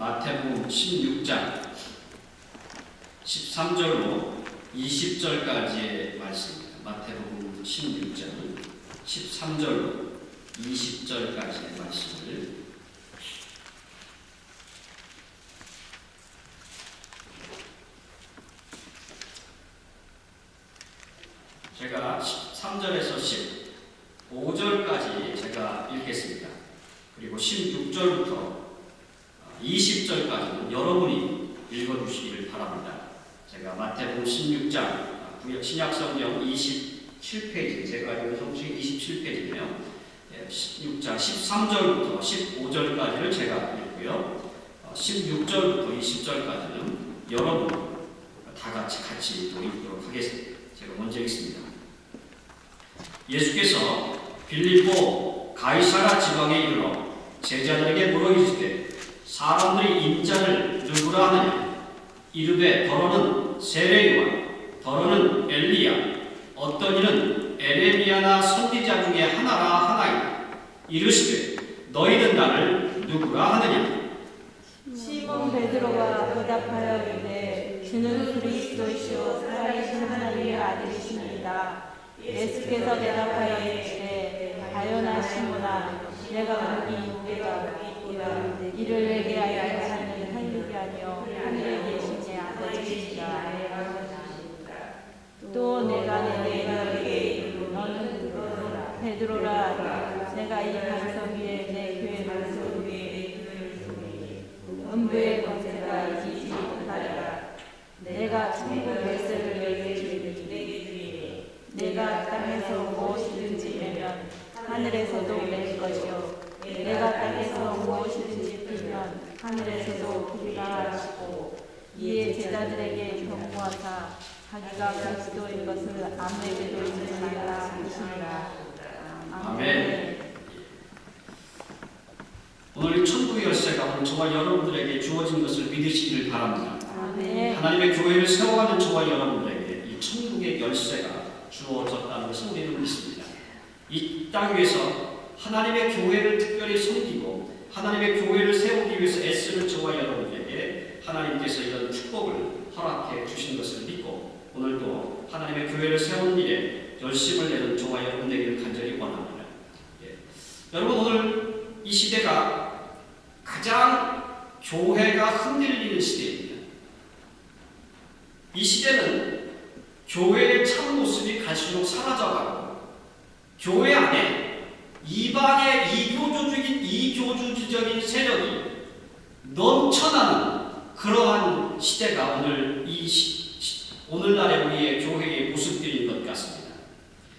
마태복음 16장 13절로 20절까지의 말씀입니다. 마태복음 16장 13절로 20절까지의 말씀을 제가 13절에서 15절까지 제가 읽겠습니다. 그리고 16절부터 20절까지는 여러분이 읽어주시기를 바랍니다. 제가 마태복음 16장 신약성경 27페이지, 제가 읽은 성경이 27페이지네요. 16장 13절부터 15절까지를 제가 읽고요. 16절부터 20절까지는 여러분 다 같이 또 읽도록 하겠습니다. 제가 먼저 읽습니다. 예수께서 빌립보 가이사랴 지방에 이르러 제자들에게 물어 이르시되 사람들이 인자를 누구라 하느냐? 이르되 더러는 세례요한, 더러는 엘리야, 어떤 이는 에레미야나 선지자 중에 하나라 하나이다. 이르시되 너희는 나를 누구라 하느냐? 시몬 베드로가 대답하여 이르되 주는 그리스도시요 살아계신 하나님의 아들이십니다. 예수께서 대답하여 이르시되 바요나 시몬아, 내가 여기 있노라. 이를 내게 알게 하는 한국이 아니요 하늘에 계신 내 아버지이시라. 또 내가 너에게 너는 베드로라. 내가 이 반석 위에 내 교회를 세우리니 음부의 권세가 이기지 못하리라. 내가 천국 열쇠를 너에게 주리니 내가 땅에서 무엇이든지 내면 하늘에서도 낼 것이요 내가 땅에서 무엇이든지 풀면 하늘에서도 풀리라 하시고, 이에 제자들에게 경고하사 자기가 그리스도인 것을 아무에게도 이르지 말라 하시니라. 아멘. 오늘 천국의 열쇠가 오늘 저와 여러분들에게 주어진 것을 믿으시기를 바랍니다. 아멘. 하나님의 교회를 세워가는 저와 여러분들에게 이 천국의 열쇠가 주어졌다는 것을 우리는 믿습니다. 이 땅 위에서 하나님의 교회를 특별히 섬기고 하나님의 교회를 세우기 위해서 애쓰는 저와 여러분에게 하나님께서 이런 축복을 허락해 주신 것을 믿고 오늘도 하나님의 교회를 세우는 일에 열심을 내는 저와 여러분에게 간절히 원합니다. 여러분, 오늘 이 시대가 가장 교회가 흔들리는 시대입니다. 이 시대는 교회의 참 모습이 갈수록 사라져가고 교회 안에 이방의 이교주적인 세력이 넘쳐나는 그러한 시대가 오늘날의 우리의 교회의 모습들인 것 같습니다.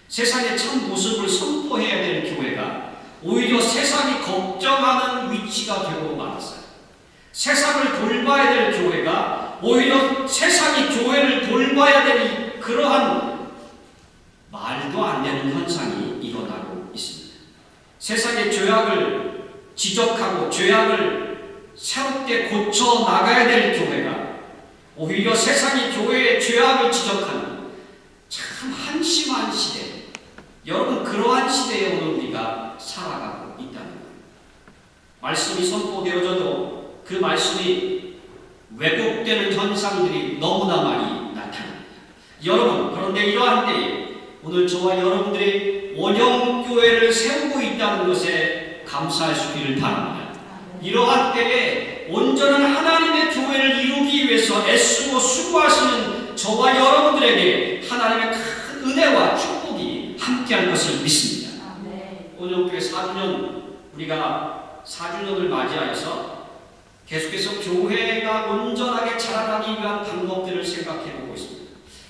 세상의 참 모습을 선포해야 되는 교회가 오히려 세상이 걱정하는 위치가 되고 말았어요. 세상을 돌봐야 될 교회가 오히려 세상이 교회를 돌봐야 되는 그러한 말도 안 되는 현상이 일어나고 있습니다. 세상의 죄악을 지적하고 죄악을 새롭게 고쳐 나가야 될 교회가 오히려 세상이 교회의 죄악을 지적하는 참 한심한 시대, 여러분 그러한 시대에 오늘 우리가 살아가고 있다는 거예요. 말씀이 선포되어져도 그 말씀이 왜곡되는 현상들이 너무나 많이 나타납니다. 여러분, 그런데 이러한 때에 오늘 저와 여러분들이 원형교회를 세우고 있다는 것에 감사할 수 있기를 바랍니다. 이러한 때에 온전한 하나님의 교회를 이루기 위해서 애쓰고 수고하시는 저와 여러분들에게 하나님의 큰 은혜와 축복이 함께할 것을 믿습니다. 오늘 교회 4주년, 우리가 4주년을 맞이하여서 계속해서 교회가 온전하게 자라나기 위한 방법들을 생각해보고 있습니다.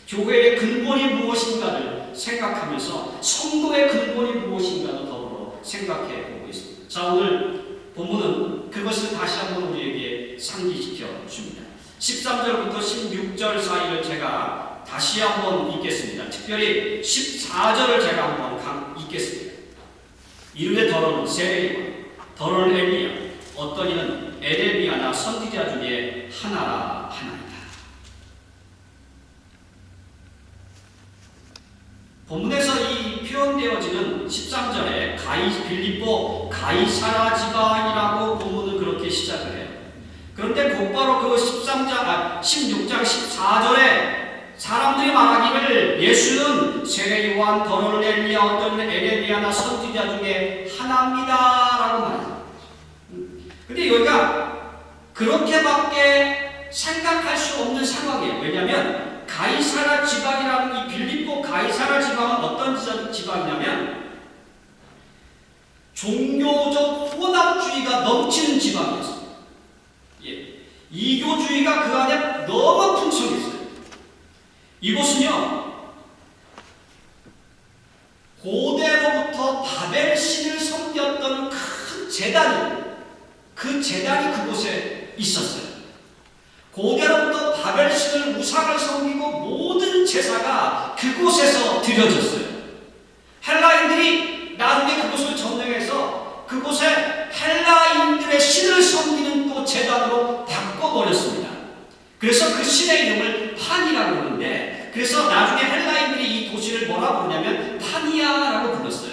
교회의 근본이 무엇인가를 생각하면서 성도의 근본이 무엇인가도 더불어 생각해보고 있습니다. 자, 오늘 본문은 그것을 다시 한번 우리에게 상기시켜 줍니다. 13절부터 16절 사이를 제가 다시 한번 읽겠습니다. 특별히 14절을 제가 한번 읽겠습니다. 이르되 더러는 세례요한, 더러는 엘리야, 어떤 이는 에레미야나 선지자 중에 하나라 하나이다. 본문에서 이 표현되어지는 13절에 빌립보 가이사랴 지방이라고 본문은 그렇게 시작을 해요. 그 그런데 곧바로 그 16장 14절에 사람들이 말하기를 예수는 세례 요한, 더러는 엘리야, 어떤 에레미야나 선지자 중에 하나입니다 라고 말합니다. 근데 여기가 그렇게밖에 생각할 수 없는 상황이에요. 왜냐하면 가이사라 지방이라는 이 빌립보 가이사라 지방은 어떤 지방이냐면 종교적 혼합주의가 넘치는 지방이었어요. 예. 이교주의가 그 안에 너무 풍성했어요. 이곳은요, 고대로부터 바벨 신을 섬겼던 큰 제단이, 그 제단이 그곳에 있었어요. 고대로부터 바벨 신을 우상을 섬기고 모든 제사가 그곳에서 드려졌어요. 헬라인들이 나중에 그곳을 점령해서 그곳에 헬라인들의 신을 섬기는 또 제단으로 바꿔버렸습니다. 그래서 그 신의 이름을 판이라고 부르는데, 그래서 나중에 헬라인들이 이 도시를 뭐라고 부르냐면 파니아라고 불렀어요.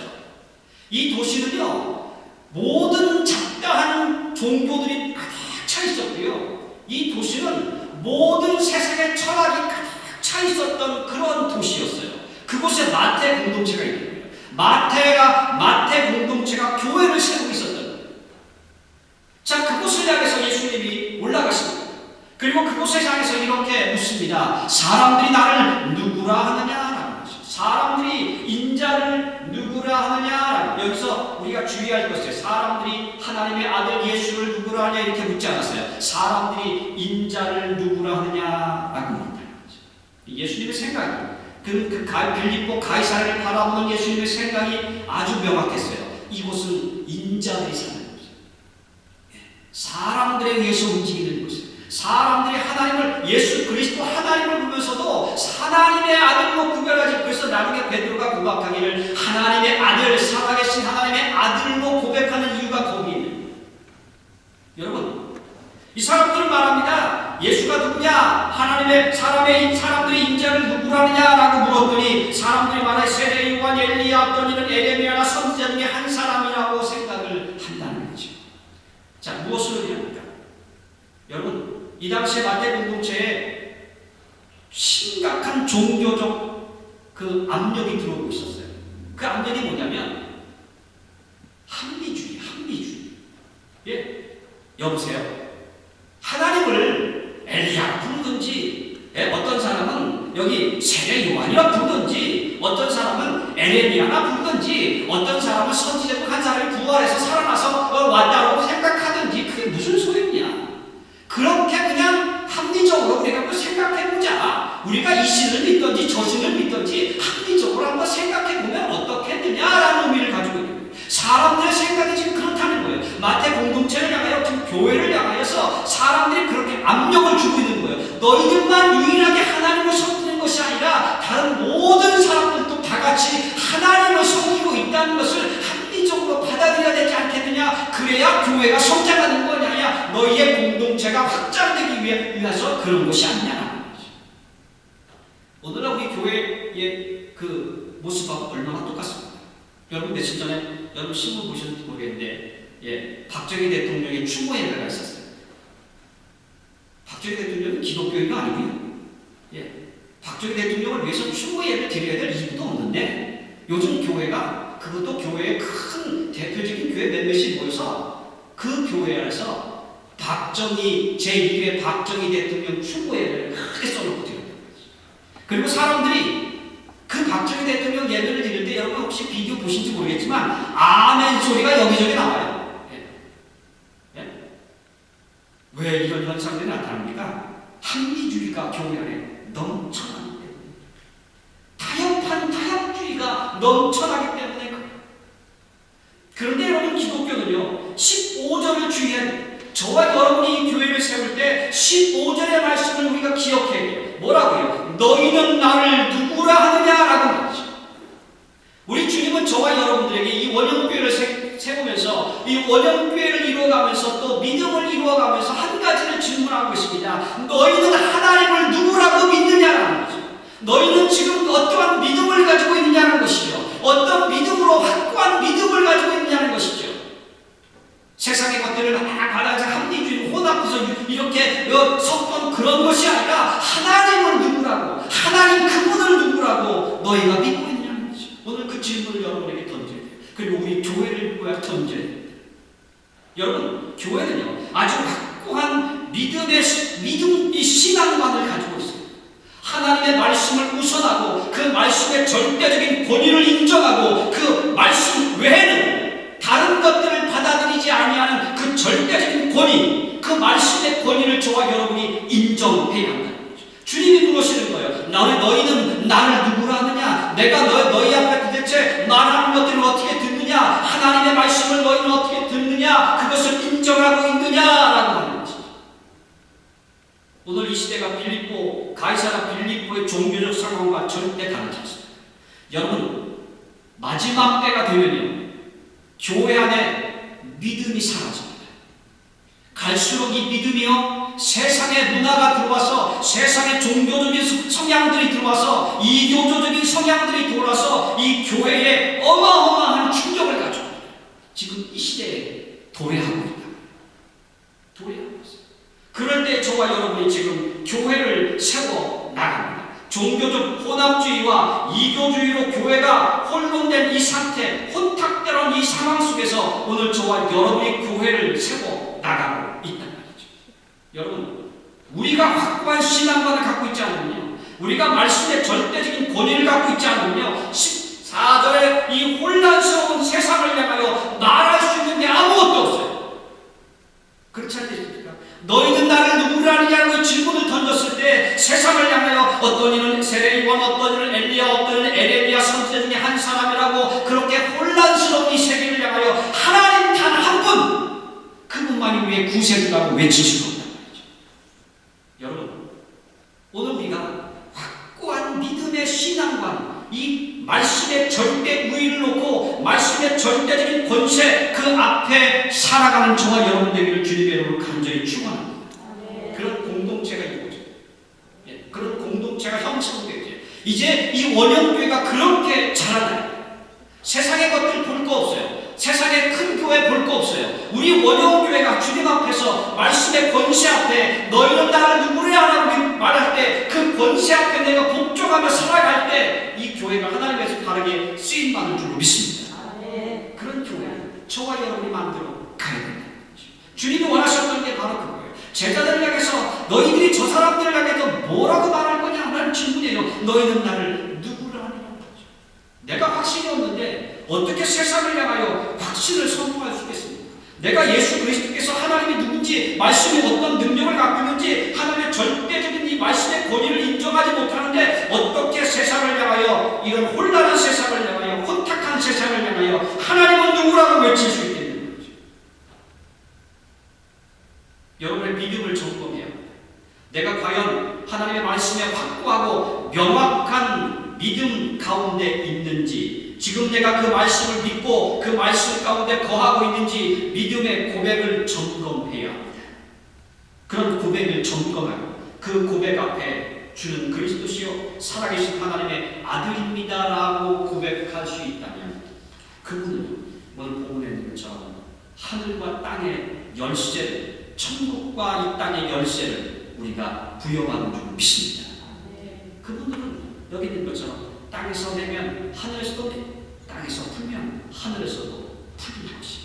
이 도시는요, 모든 잡다한 종교들이 가득 차 있었고요, 이 도시는 모든 세상의 철학이 가득 차 있었던 그런 도시였어요. 그곳에 마태 공동체가 있는 거예요. 마태 공동체가 교회를 세우고 있었던 거예요. 자, 그곳을 향해서 예수님이 올라가십니다. 그리고 그곳을 향해서 이렇게 묻습니다. 사람들이 나를 누구라 하느냐라고 하죠. 사람들이 인자를 누구라 하느냐라고. 여기서 우리가 주의할 것이에요. 사람들이 하나님의 아들 예수를 누구라 하냐 이렇게 묻지 않았어요. 사람들이 인자를 누구라 하느냐라고 묻는다는 거죠. 예수님의 생각이, 빌립보 가이사라를 바라보는 예수님의 생각이 아주 명확했어요. 이곳은 인자들이 사는 곳이에요. 사람들에 의해서 움직이는 곳이에요. 사람들이 하나님을, 예수 그리스도 하나님을 보면서도 하나님의 아들로 구별하지. 그래서 나중에 베드로가 고백하기를 하나님의 아들, 살아계신 하나님의 아들로 고백하는 이유가 거기에 있는 거예요. 여러분, 이 사람들은 말합니다. 예수가 누구냐? 하나님의 사람들이 인자를 누구라느냐라고 물었더니 사람들이 말해 세례 요한, 엘리야, 어떤 이는 에레미야나 선지자 중에 한 사람이라고 생각을 한다는 거죠. 자, 무엇을 의미합니까? 여러분, 이 당시에 마태 공동체에 심각한 종교적 그 압력이 들어오고 있었어요. 그 압력이 뭐냐면 합리주의. 예? 여보세요? 하나님을 엘리야라 부르든지, 어떤 사람은 여기 세례 요한이라 부르든지, 어떤 사람은 에레미야나 부르든지, 어떤 사람은 선지자 중 한 사람이 부활해서 살아나서 왔다고 생각하든지, 그게 무슨 소용이야? 그렇게 그냥 합리적으로 우리가 한번 생각해보자. 우리가 이 신을 믿든지 저 신을 믿든지 합리적으로 한번 생각해보면 어떻겠느냐라는 의미를 가지고 있는 거예요. 사람들의 생각이 지금 그렇다는 거예요. 마태 공동체를 향하여, 지금 교회를 향하여서 사람들이 그렇게 압력을 주고 있는 거예요. 너희들만 유일하게 하나님을 섬기는 것이 아니라 다른 모든 사람들도 다 같이 하나님을 섬기고 있다는 것을 합리적으로 받아들여야 되지 않겠느냐. 그래야 교회가 성장하는 거냐. 너희의 공동체가 확장되기 위해서 그런 것이 아니냐는 거죠. 오늘날 우리 교회의 그 모습하고 얼마나 똑같습니다. 여러분, 며칠 전에 여러분 신문 보셨는지 모르겠는데, 박정희 대통령의 추모회가 있었어요. 박정희 대통령은 기독교인도 아니고요. 박정희 대통령을 위해서 추모회를 드려야 될 이유도 없는데, 요즘 교회가, 그것도 교회의 큰 대표적인 교회 몇몇이 모여서 그 교회 안에서 박정희 제1회 박정희 대통령 추모회를 크게 써놓고 드렸던 거죠. 그리고 사람들이 그 박정희 대통령 예배를 드릴 때, 여러분 혹시 비디오 보신지 모르겠지만 아멘 소리가 여기저기 나와요. 왜 이런 현상들이 나타납니까? 합리주의가 교회 안에 넘쳐나기 때문에, 타협주의가 넘쳐나기 때문에 그래요. 그런데 여러분, 기독교는요 15절을 주의해야 돼요. 저와 여러분이 이 교회를 세울 때 15절의 말씀을 우리가 기억해야 돼요. 뭐라고요? 너희는 나를 누구라 하느냐라고 말이죠. 우리 주님은 저와 여러분들에게 이 원형교회를 세우면서, 이 원형교회를 이루어가면서 또 믿음을 이루어가면서 한 가지를 질문하고 있습니다. 너희는 하나님을 누구라고 믿느냐라는 거죠. 너희는 지금 어떠한 믿음을 가지고 있느냐는 것이죠. 어떤 믿음으로 확고한 믿음을 가지고 있느냐는 것이죠. 세상의 것들을 하나 받아서 합리주의, 혼합 앞에서 이렇게 섰던 그런 것이 아니라 하나님을 누구라고, 하나님 그분을 누구라고 너희가 믿고 있냐는 거죠. 오늘 그 질문을 여러분에게 던져야 돼요. 그리고 우리 교회를 누구야 던져야 돼요. 여러분, 교회는요 아주 확고한 믿음의 신앙관을 가지고 있어요. 하나님의 말씀을 우선하고 그 말씀의 절대적인 권위를 인정하고 그 말씀 외에는 다른 것들을 받아들이지 아니하는 그 절대적인 권위, 그 말씀의 권위를 저와 여러분이 인정해야 한다는 거죠. 주님이 물으시는 거예요. 너희는 나를 누구라 하느냐? 내가 너희 앞에 도대체 말하는 것들을 어떻게 듣느냐? 하나님의 말씀을 너희는 어떻게 듣느냐? 그것을 인정하고 있느냐라고 하는 거죠. 오늘 이 시대가 가이사라 빌립보의 종교적 상황과 절대 다르지 않습니다. 여러분, 마지막 때가 되면요 교회 안에 믿음이 사라집니다. 갈수록 이 믿음이요 세상의 문화가 들어와서, 세상의 종교적인 성향들이 들어와서, 이교조적인 성향들이 들어와서 이 교회에 어마어마한 충격을 가져옵니다. 지금 이 시대에 도래하고 있다. 도래하고 있어요. 그럴 때 저와 여러분이 지금 교회를 세워 나갑니다. 종교적 혼합주의와 이교주의로 교회가 혼돈된 이 상태, 혼탁스러운 이 상황 속에서 오늘 저와 여러분이 교회를 세워 나가고 있단 말이죠. 여러분, 우리가 확고한 신앙관을 갖고 있지 않으면요, 우리가 말씀의 절대적인 권위를 갖고 있지 않으면요, 14절에 이 혼란스러운 세상을 향하여 말할 수 있는 게 아무것도 없어요. 그렇지 않습니까? 너희는 나를 누구라 하느냐고 질문을 던졌을 때 세상을 향하여 어떤 이는 세례요한, 어떤 이는 엘리야, 어떤 이는 에레미야 선지자 중에 한 사람이라고 그렇게 혼란스러운 이 세계를 향하여 하나님 단 한 분, 그분만이 우리의 구세주라고 외치시고 있단 말이죠. 여러분, 오늘 우리가 확고한 믿음의 신앙관, 이 말씀의 절대 우위를 놓고 말씀의 절대적인 권세 그 앞에 살아가는 저와 여러분 되기를 주님의 이름으로 간절히 축원합니다. 그런 공동체가 이루어져. 그런 공동체가 형성되죠. 이제 이 원형교회가 그렇게 자라나요. 세상의 것들 볼 거 없어요. 세상의 큰 교회 볼 거 없어요. 우리 원형교회가 주님 앞에서 말씀의 권세 앞에 너희는 나를 누구래야 라고 말할 때 그 권세 앞에 내가 복종하며 살아갈 때 이 교회가 하나님께서 바르게 쓰임받을 줄로 믿습니다. 그런 교회 저와 여러분이 만들어 가야 된다. 주님이 원하셨던 게 바로 그거예요. 제자들을 향해서 너희들이 저 사람들을 향해서 뭐라고 말할 거냐 라는 질문이에요. 너희는 나를 누구라 하느냐. 내가 확신이 없는데 어떻게 세상을 향하여 확신을 선포할 수 있겠습니까? 내가 예수 그리스도께서 하나님이 누군지, 말씀이 어떤 능력을 갖고 있는지, 하나님의 절대적인 이 말씀의 권위를 인정하지 못하는데 어떻게 세상을 향하여, 이런 혼란한 세상을 향하여, 혼탁한 세상을 향하여 하나님은 누구라고 외칠 수 있겠는 거죠. 여러분의 믿음을 점검해야 합니다. 내가 과연 하나님의 말씀에 확고하고 명확한 믿음 가운데 있는지, 지금 내가 그 말씀을 믿고 그 말씀 가운데 거하고 있는지 믿음의 고백을 점검해야 합니다. 그런 고백을 점검하고 그 고백 앞에 주는 그리스도시요 살아계신 하나님의 아들입니다라고 고백할 수 있다면 그분은 오늘 본문에 있는 것처럼 하늘과 땅의 열쇠를, 천국과 이 땅의 열쇠를 우리가 부여받은 줄 믿습니다. 그분들은 여기 있는 것처럼 땅에서 내면 하늘에서도 내, 땅에서 풀면 하늘에서도 풀릴 것이.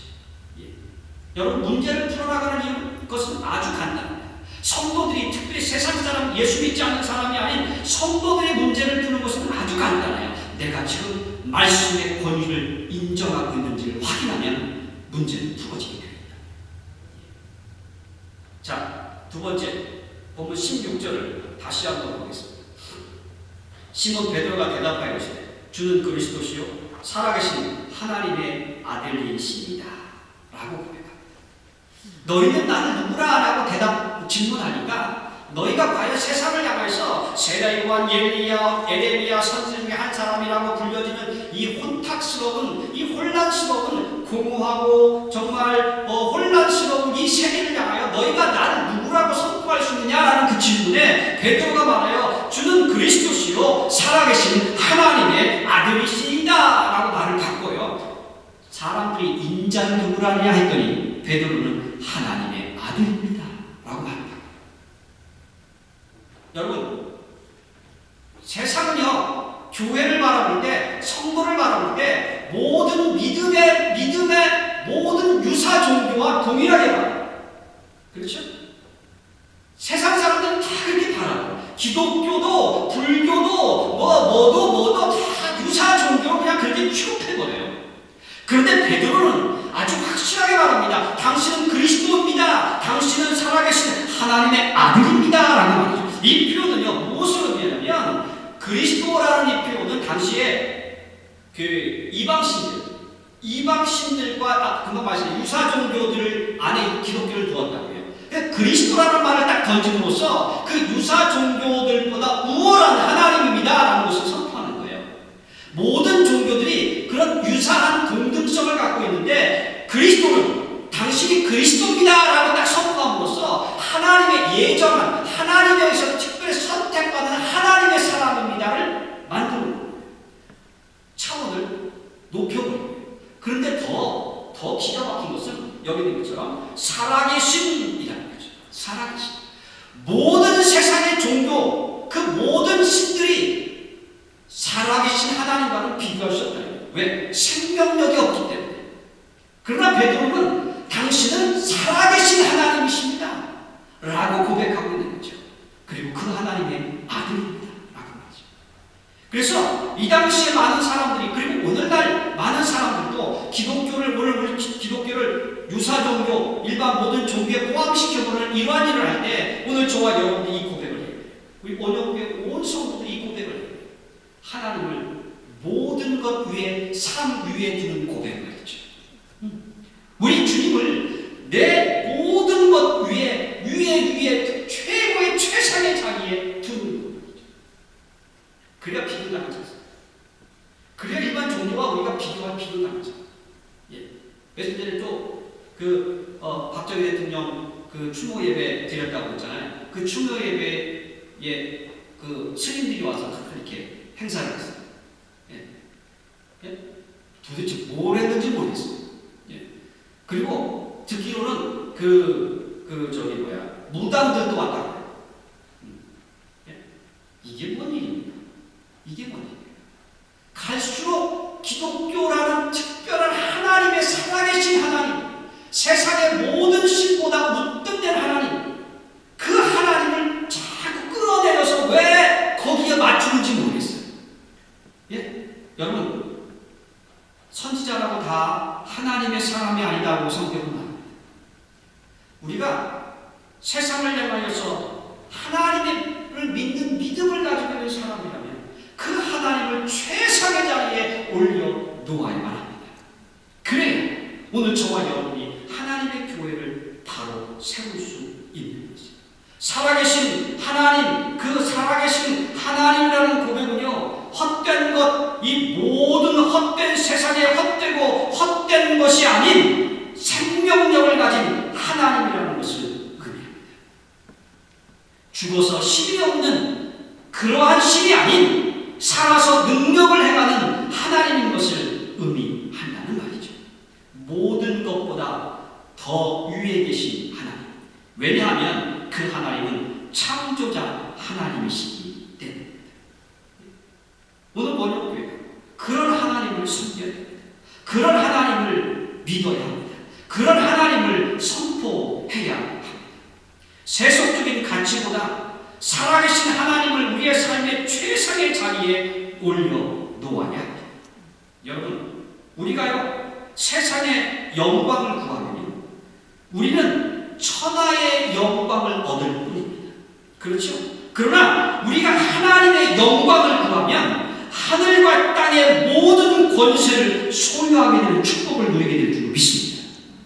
여러분, 문제를 풀어나가는 것은 아주 간단합니다. 성도들이, 특별히 세상 사람, 예수 믿지 않는 사람이 아닌 성도들의 문제를 푸는 것은 아주 간단해요. 내가 지금 말씀의 권위를 인정하고 있는지를 확인하면 문제는 풀어지게 됩니다. 자, 두 번째 본문 16절을 다시 한번 보겠습니다. 시몬 베드로가 대답하여 이르시되 주는 그리스도시요 살아계신 하나님의 아들이시니라 라고 고백합니다. 너희는 나를 누구라 라고 질문하니까 너희가 과연 세상을 향해서 세례요한, 에레미야 선지자 중에 한 사람이라고 불려지는 이 혼탁스러운, 이 혼란스러운, 공허하고 정말 혼란스러운 이 세계를 향하여 너희가 나를 누구라고 선포할 수 있느냐라는 그 질문에 베드로가 말하여 주는 그리스도시요 살아계신 하나님의 아들이시니라 라고 말을 바꿔요. 사람들이 인자는 누구라냐 했더니 베드로는 하나님의 아들입니다 라고 말합니다. 여러분, 세상은요, 교회를 바라볼 때, 성도를 바라볼 때, 모든 믿음의 모든 유사 종교와 동일하게 바라봐요. 그렇죠? 세상 사람들은 다 그렇게 바라봐요. 기독교도, 불교도, 뭐도 다 유사 종교로 그냥 그렇게 취급해버려요. 그런데 베드로는 아주 확실하게 말합니다. 당신은 그리스도입니다. 당신은 살아계신 하나님의 아들입니다. 라는 말이죠. 이 표현은요, 무엇을 의미하냐면, 그리스도라는 이 표현은 당시에 그 이방신들과 금방 말씀드린 유사 종교들 안에 기독교를 두었다고요. 그리스도라는 말을 딱 던짐으로써 그 유사 종교들보다 우월한 하나님입니다. 라는 것을 선포하는 거예요. 모든 종교들이 그런 유사한 동등성을 갖고 있는데 그리스도는 당신이 그리스도입니다. 라고 딱 선포함으로써 하나님의 예정한, 하나님에서 특별히 선택받은 하나님의 사람입니다를 만드는 차원을 높여버려요. 그런데 더 기가 막힌 것은 여기 있는 것처럼 살아계신이라는 거죠. 살아계신. 모든 세상의 종교, 그 모든 신들이 살아계신 하나님과는 비교할 수 없다. 왜? 생명력이 없기 때문에. 그러나 베드로는 당신은 살아계신 하나님이십니다. 라고 고백하고 있는 거죠. 그리고 그 하나님의 아들입니다. 라고 말이죠. 그래서 이 당시에 많은 사람들이, 그리고 오늘날 많은 사람들도 기독교를 유사종교, 일반 모든 종교에 포함시켜보는 이러한 일을 할 때 오늘 저와 여러분들이 이 고백을 해요. 우리 온영교회 온 성도들이 이 고백을 해요. 하나님을 모든 것 위에, 삶 위에 두는 고백을 했죠. 우리 주님을 내 모든 것 위에 최고의 최상의 자리에 두는 거죠. 그래야 비교당하지 않습니다. 그래야 일반 종교와 우리가 비교당하죠. 예. 며칠 전에 또 박정희 대통령 그 추모 예배 드렸다고 했잖아요. 그 추모 예배에 그 스님들이 와서 이렇게 행사를 했어요. 예. 예? 도대체 뭘 했는지 모르겠어요. 예. 그리고 듣기로는 무당들도 왔다고. 예? 이게 뭔 일입니까? 이게 뭔 일이에요? 갈수록 기독교라는 특별한 하나님의 살아계신 하나님, 세상의 모든 신보다 우등된 하나님, 그 하나님을 자꾸 끌어내려서 왜 거기에 맞추는지 모르겠어요. 예? 여러분, 선지자라고 다 하나님의 사람이 아니다고 성경은 말합니다. 우리가 세상을 향하여서 하나님을 믿는 믿음을 가지고 있는 사람이라면 그 하나님을 최상의 자리에 올려놓아야만 합니다. 그래야 오늘 저와 여러분이 하나님의 교회를 바로 세울 수 있는 것입니다. 살아계신 하나님, 그 살아계신 하나님이라는 고백은요, 헛된 것, 이 모든 헛된 세상에 헛되고 헛된 것이 아닌 생명력을 가진 하나님이라는 것을 의미합니다. 죽어서 실이 없는 그러한 실이 아닌 살아서 능력을 행하는 하나님인 것을 의미한다는 말이죠. 모든 것보다 더 위에 계신 하나님. 왜냐하면 그 하나님은 창조자 하나님이시기 때문입니다. 오늘 뭐냐고요? 그런 하나님을 섬겨야 됩니다. 그런 하나님을 믿어야 합니다. 그런 하나님을 선포해야 합니다. 세속적인 가치보다 살아계신 하나님을 우리의 삶의 최상의 자리에 올려놓아야 합니다. 여러분, 우리가요, 세상의 영광을 구하면 우리는 천하의 영광을 얻을 뿐입니다. 그렇죠? 그러나 우리가 하나님의 영광을 구하면 하늘과 땅의 모든 권세를 소유하게 되는 축복을 누리게 될 줄 믿습니다.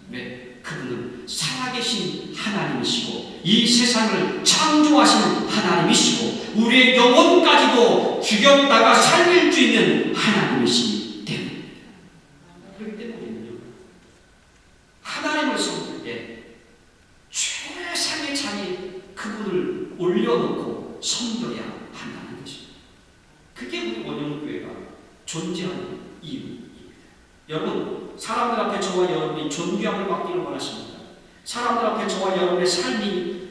네, 그분은 살아계신 하나님이시고 이 세상을 창조하신 하나님이시고 우리의 영혼까지도 죽였다가 살릴 수 있는 하나님이시기 때문입니다. 그렇기 때문에 하나님을 섬길 때 최상의 자리에 그분을 올려놓고 섬겨야 한다는 것입니다. 그게 우리 원영교회가 존재하는 이유입니다. 여러분, 사람들 앞에 저와 여러분이 존귀함을 받기를 원하십니다. 사람들 앞에 저와 여러분의 삶이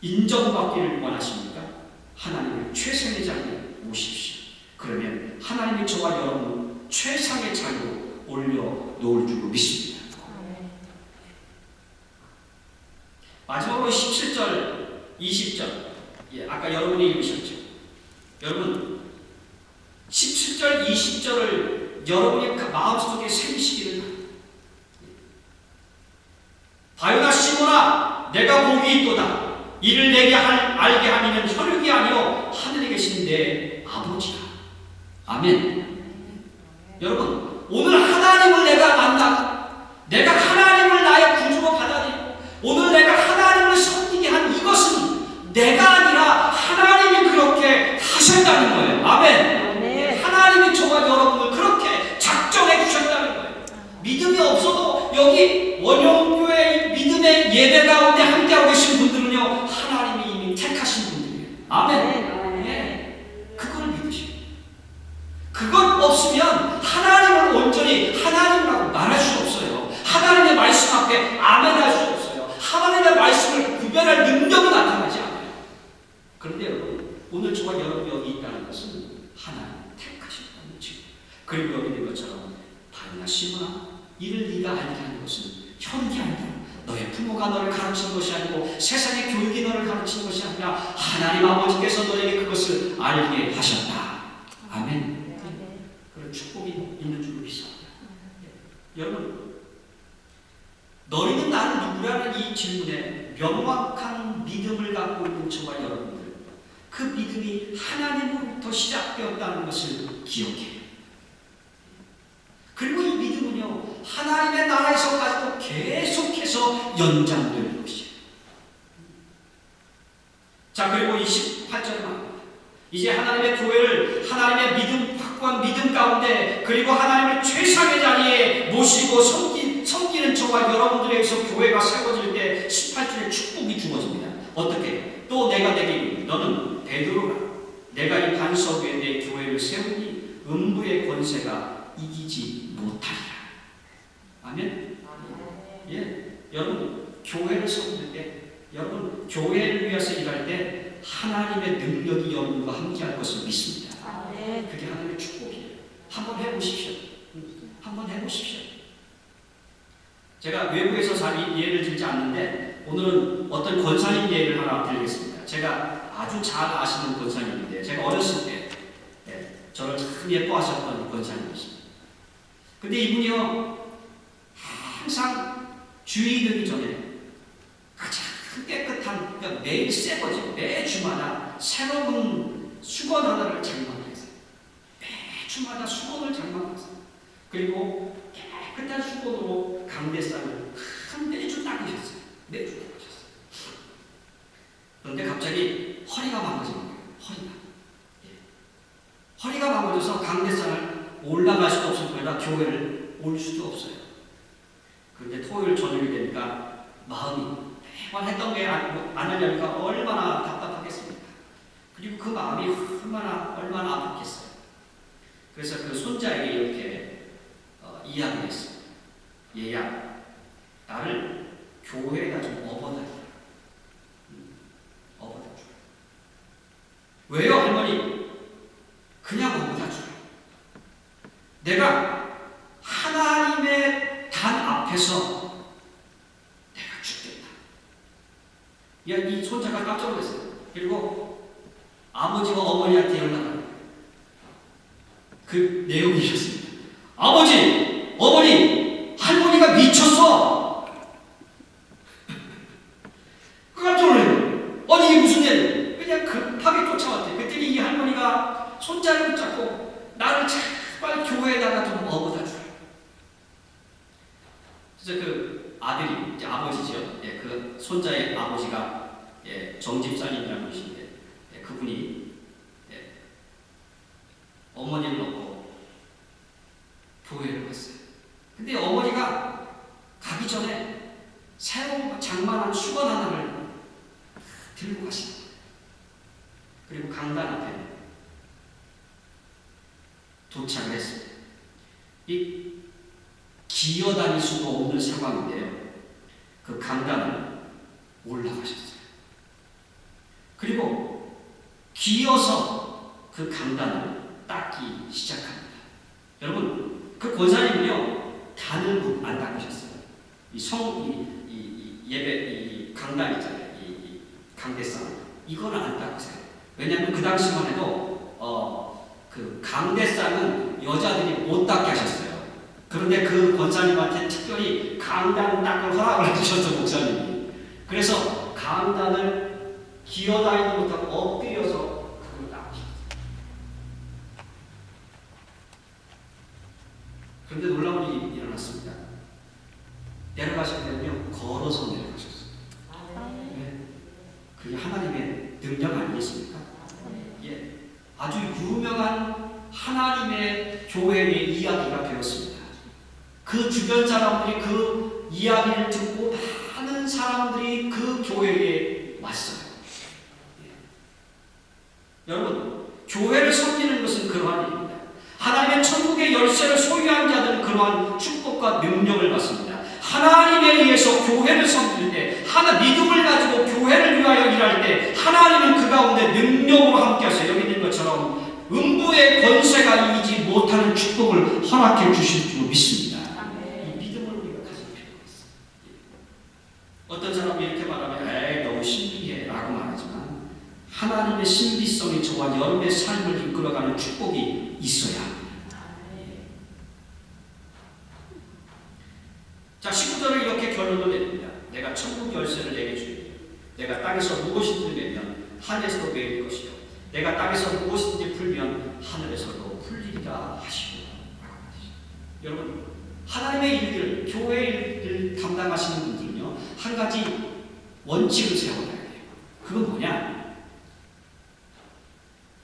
인정받기를 원하십니까? 하나님의 최상의 자리에 오십시오. 그러면 하나님이 저와 여러분을 최상의 자리로 올려놓을 줄로 믿습니다. 마지막으로 17절, 20절. 아까 여러분이 읽으셨죠? 여러분, 17절, 20절을 여러분의 마음속에 새기시기를 바요나 시몬아, 내가 복이 있도다. 이를 내게 알게 하니는 혈육이 아니요 하늘에 계신 내 아버지라. 아멘. 여러분, 오늘 하나님을 내가 만나, 내가 하나님을 나의 구주로 받아들이고 오늘 내가 하나님을 섬기게 한 이것은 내가 아니라 하나님이 그렇게 하셨다는 거예요. 아멘. 하나님이 저와 여러분을 그렇게 작정해 주셨다는 거예요. 믿음이 없어도 여기 원영교회 믿음의 예배 가운데 함께하고 계신 분들은요, 하나님이 이미 택하신 분들이에요. 아멘. 네. 그걸 믿으시고, 그것 없으면 하나님을 온전히 하나님이라고 말할 수 없어요. 하나님의 말씀 앞에 아멘할 수 없어요. 하나님의 말씀을 구별할 능력이 나타나지 않아요. 그런데 여러분, 오늘 저와 여러분이 여기 있다는 것은 하나님 택하셨다는 증거. 그리고 여기 있는 것처럼 바요나 시몬아, 이를 네가 알게 하는 것은 혈육이 아니라 너의 부모가 너를 가르친 것이 아니고 세상의 교육이 너를 가르친 것이 아니라 하나님 아버지께서 너에게 그것을 알게 하셨다. 아멘. 그런 축복이 있는 줄로 믿습니다. 여러분, 너희는 나를 누구라는 이 질문에 명확한 믿음을 갖고 있는 저와 여러분들, 그 믿음이 하나님으로부터 시작되었다는 것을 기억해요. 그리고 이 믿음은요, 하나님의 나라에서까지도 계속해서 연장될 것이에요. 자, 그리고 28절에 말합니다. 이제 하나님의 교회를 하나님의 믿음, 확고한 믿음 가운데, 그리고 하나님을 최상의 자리에 모시고 섬기는 저와 여러분들에게서 교회가 세워질 때 18절에 축복이 주어집니다. 어떻게? 또 내가 내게 이르노니 너는 베드로라. 내가 이 반석 위에 내 교회를 세우니 음부의 권세가 이기지 못하리라. 아멘? 예. 여러분, 교회를 섬길 때, 여러분, 교회를 위해서 일할 때 하나님의 능력이 여러분과 함께할 것을 믿습니다. 그게 하나님의 축복이에요. 한번 해보십시오. 한번 해보십시오. 제가 외국에서 잘 예를 들지 않는데 오늘은 어떤 권사님 예를 하나 드리겠습니다. 제가 아주 잘 아시는 권사님인데, 제가 어렸을 때 저를 참 예뻐하셨던 권사님이십니다. 근데 이분이요, 항상 주의 되기 전에 가장 깨끗한, 그러니까 매일 새 거죠. 매주마다 새로운 수건 하나를 장만했어요. 매주마다 수건을 장만했어요. 그리고 깨끗한 수건으로 강대상을 매주 닦으셨어요. 매주 닦으셨어요. 그런데 갑자기 허리가 망가진 거예요. 허리가 망가져서 강대상을 올라갈 수도 없을 뿐이라 교회를 올 수도 없어요. 그런데 토요일 저녁이 되니까 마음이 매번 했던 게 안 하려니까 얼마나 답답하겠습니까? 그리고 그 마음이 얼마나 아팠겠어요. 그래서 그 손자에게 이렇게 이야기를 했어요. 얘야, 나를 교회에다 좀 업어다 주라. 업어다 주라. 왜요, 할머니? 그냥 업어다 주라. 내가 하나님의 단 앞에서 내가 죽겠다. 이 손자가 깜짝 놀랐어요. 그리고 아버지와 어머니한테 연락을, 그 내용이셨습니다. 아버지, 어머니, 할머니가 미쳤어. 깜짝 놀래요. 아니, 이게 무슨 일? 그냥 급하게 쫓아왔대. 그랬더니 이 할머니가 손자를 붙잡고 나를 제발 교회에다가 좀 업어다 주라. 그래서 그 아들이, 이제 아버지죠. 예, 그 손자의 아버지가 정집사님이라는 분이신데, 그분이 어머니를 넣고 교회를 갔어요. 근데 어머니가 가기 전에 새로 장만한 수건 하나를 들고 가신 거예요. 그리고 강단 앞에 도착을 했어요. 이 기어다닐 수도 없는 상황인데요. 그 강단을 올라가셨어요. 그리고 기어서 그 강단을 닦기 시작합니다. 여러분, 그 권사님은요, 단을 안 닦으셨어요. 예배, 강단 있잖아요. 강대상. 이거는 안 닦으세요. 왜냐하면 그 당시만 해도, 그 강대상은 여자들이 못 닦게 하셨어요. 그런데 그 권사님한테 특별히 강단 닦을 허락을 해주셨어, 목사님이. 그래서 강단을 기어다니지 못하고 엎드려서 그걸 닦으셨어요. 그런데 놀라운 일이 일어났습니다. 내려가실 때는요, 걸어서 내려가셨어요. 네. 그게 하나님의 능력 아니겠습니까? 예. 아주 유명한 하나님의 교회의 이야기가 되었습니다. 그 주변 사람들이 그 이야기를 듣고 많은 사람들이 그 교회에 왔어요. 예. 여러분, 교회를 섬기는 것은 그러한 일입니다. 하나님의 천국의 열쇠를 소유한 자들은 그러한 축복과 능력을 받습니다. 하나님에 의해서 교회를 섬길 때, 믿음을 가지고 교회를 위하여 일할 때 하나님은 그 가운데 능력으로 함께하셔서 여기 있는 것처럼 음부의 권세가 이기지 못하는 축복을 허락해 주실 줄 믿습니다. 이 믿음을 우리가 가질 필요가 있습니다. 어떤 사람이 이렇게 말하면 에이 너무 신비해 라고 말하지만 하나님의 신비성이 저와 여러분의 삶을 이끌어가는 축복이 있어야 합니다. 자, 19절을 이렇게 결론을 냅니다. 내가 천국 열쇠를 내게 주리니 내가 땅에서 무엇이든지 내면 하늘에서도 내릴 것이요 내가 땅에서 무엇이든지 풀면 하늘에서도 풀리리라 하시고. 여러분, 하나님의 일들, 교회 일을 담당하시는 분들은요, 한 가지 원칙을 세워놔야 돼요. 그건 뭐냐?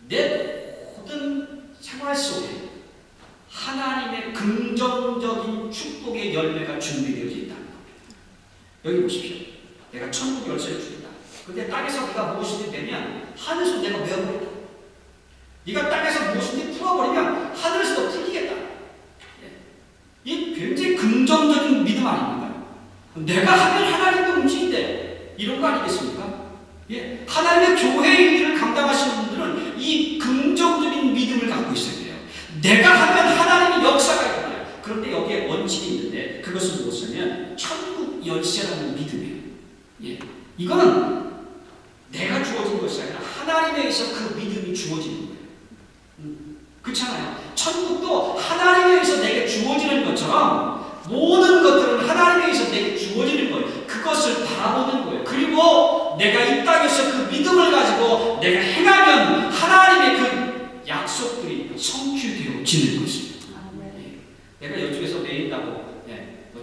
내 모든 생활 속에 하나님의 긍정적인 축복의 열매가 준비되어 있다는 겁니다. 여기 보십시오. 내가 천국 열쇠를 주겠다. 근데 땅에서 네가 무엇이든지 되면 하늘에서 내가 메어버린다. 네가 땅에서 무엇이든지 풀어버리면 하늘에서도 풀리겠다. 이 굉장히 긍정적인 믿음 아닙니까? 내가 하면 하나님도 움직인대. 이런 거 아니겠습니까? 예. 하나님의 교회 일을 감당하시는 분들은 이 긍정적인 믿음을 갖고 있어야 돼요. 내가 하면 하나님의 역사가 일어나요. 그런데 여기에 원칙이 있는데 그것은 무엇이냐면 천국 열쇠라는 믿음이에요. 예. 이거는 내가 주어진 것이 아니라 하나님에 의해서 그 믿음이 주어지는 거예요. 그렇잖아요. 천국도 하나님에 의해서 내게 주어지는 것처럼 모든 것들은 하나님에 의해서 내게 주어지는 거예요. 그것을 바라보는 거예요. 그리고 내가 이 땅에서 그 믿음을 가지고 내가 행하면 하나님의 그 약속들이 성취되어지는 것입니다. 내가 이쪽에서 내린다고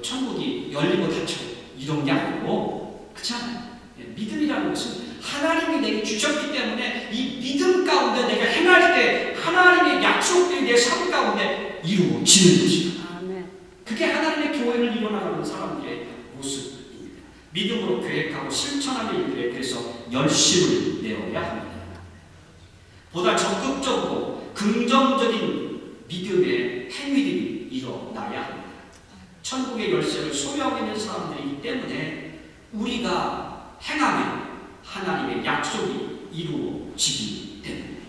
천국이 열리고 닫히고 이런 게 아니고, 그렇지 않아요? 믿음이라는 것은 하나님이 내게 주셨기 때문에 이 믿음 가운데 내가 행할 때 하나님의 약속들이 내 삶 가운데 이루어지는 것입니다. 그게 하나님의 교회를 이뤄나가는 사람들의 모습입니다. 믿음으로 계획하고 실천하는 일들에 대해서 열심을 내어야 합니다. 보다 적극적으로 긍정적인 믿음의 행위들이 일어나야 합니다. 천국의 열쇠를 소유하고 있는 사람들이기 때문에 우리가 행하면 하나님의 약속이 이루어지기 때문입니다.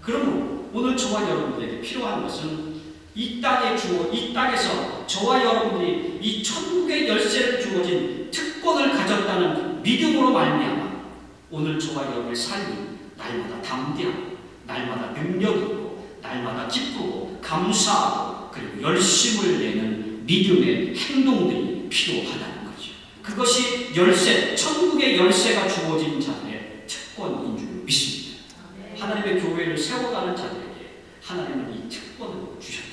그러므로 오늘 저와 여러분들에게 필요한 것은 이 땅에서 저와 여러분들이 이 천국의 열쇠를 주어진 특권을 가졌다는 믿음으로 말미암아 오늘 저와 여러분의 삶이 날마다 담대하고 날마다 능력이 있고 날마다 기쁘고 감사하고 그리고 열심을 내는 믿음의 행동들이 필요하다는 거죠. 그것이 열쇠, 천국의 열쇠가 주어진 자들의 특권인 줄 믿습니다. 하나님의 교회를 세워가는 자들에게 하나님은 이 특권을 주셨다.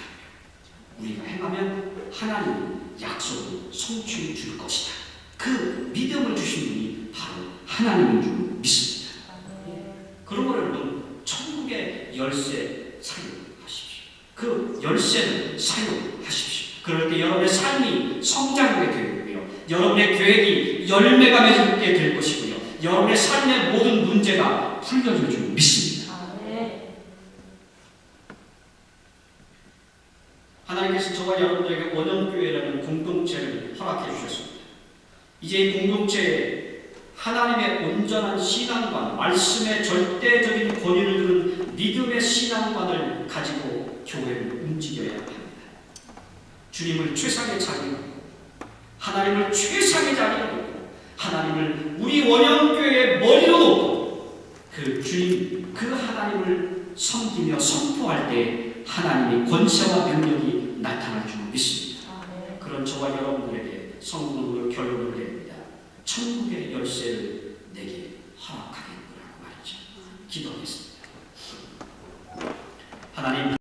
우리가 행하면 하나님은 약속을 성취해 줄 것이다. 그 믿음을 주신 분이 바로 하나님인 줄 믿습니다. 그러므로 여러분, 천국의 열쇠 사용하십시오. 그 열쇠를 사용하십시오. 그럴 때 여러분의 삶이 성장하게 되고요. 여러분의 계획이 열매가 맺게 될 것이고요. 여러분의 삶의 모든 문제가 풀려질 줄 믿습니다. 하나님께서 저와 여러분들에게 원형교회라는 공동체를 허락해 주셨습니다. 이제 이 공동체에 하나님의 온전한 신앙관, 말씀의 절대적인 권위를 두는 믿음의 신앙관을 가지고 교회를 움직여야 합니다. 주님을 최상의 자리로, 하나님을 최상의 자리로 놓고, 하나님을 우리 원형교회의 머리로 놓고 그 주님, 그 하나님을 섬기며 선포할 때 하나님의 권세와 능력이